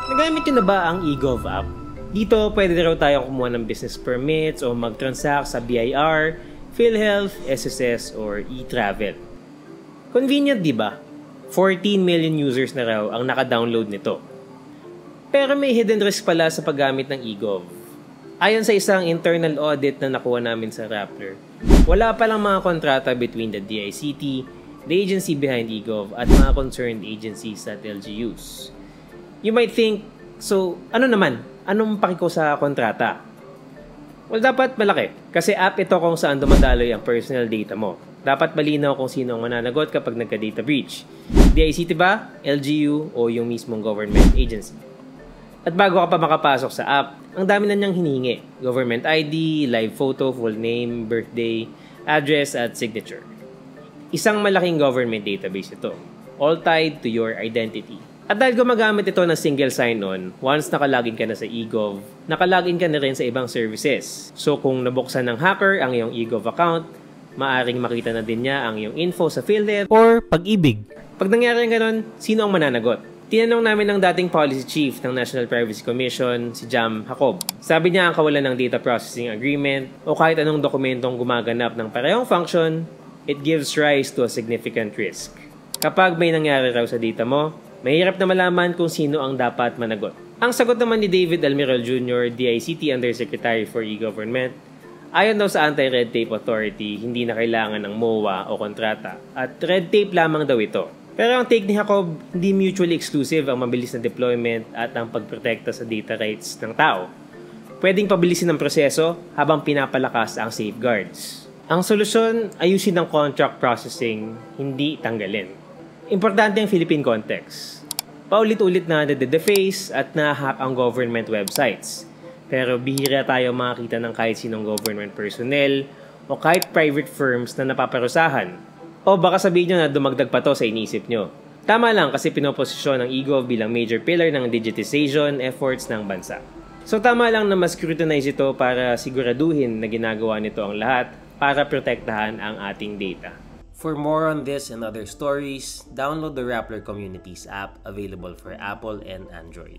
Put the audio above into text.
Nagamit nyo na ba ang eGov app? Dito pwede raw tayong kumuha ng business permits o mag-transact sa BIR, PhilHealth, SSS, or eTravel. Convenient, di ba? 14 million users na raw ang naka-download nito. Pero may hidden risk pala sa paggamit ng eGov. Ayon sa isang internal audit na nakuha namin sa Rappler, wala palang mga kontrata between the DICT, the agency behind eGov, at mga concerned agencies at LGUs. You might think, so ano naman? Anong pakiko sa kontrata? Well, dapat malaki. Kasi app ito kung saan dumadaloy ang personal data mo. Dapat malinaw kung sino ang mananagot kapag nagka-data breach. DICT ba, LGU, o yung mismong government agency? At bago ka pa makapasok sa app, ang dami na niyang hinihingi. Government ID, live photo, full name, birthday, address, at signature. Isang malaking government database ito, all tied to your identity. At dahil gumagamit ito ng single sign-on, once nakalagin ka na sa eGov, nakalagin ka na rin sa ibang services. So kung nabuksan ng hacker ang iyong eGov account, maaring makita na din niya ang iyong info sa PhilHealth or Pag-ibig. Pag nangyari ganon, sino ang mananagot? Tinanong namin ng dating policy chief ng National Privacy Commission, si Jam Jacob. Sabi niya ang kawalan ng data processing agreement o kahit anong dokumentong gumaganap ng parehong function, it gives rise to a significant risk. Kapag may nangyari raw sa data mo, mahirap na malaman kung sino ang dapat managot. Ang sagot naman ni David Almiral Jr., DICT Undersecretary for E-Government, ayon daw sa Anti-Red Tape Authority, hindi na kailangan ng MOA o kontrata at red tape lamang daw ito. Pero ang take ni Jacob, hindi mutually exclusive ang mabilis na deployment at ang pagprotekta sa data rights ng tao. Pwedeng pabilisin ang proseso habang pinapalakas ang safeguards. Ang solusyon, ayusin ang contract processing, hindi tanggalin. Importante ang Philippine context. Paulit-ulit na nade-deface at na-hack ang government websites. Pero bihira tayo makakita ng kahit sinong government personnel o kahit private firms na napaparusahan. O baka sabihin nyo na dumagdag pa to sa inisip nyo. Tama lang kasi pinoposisyon ng eGov bilang major pillar ng digitization efforts ng bansa. So tama lang na mas scrutinize ito para siguraduhin na ginagawa nito ang lahat para protektahan ang ating data. For more on this and other stories, download the Rappler Communities app available for Apple and Android.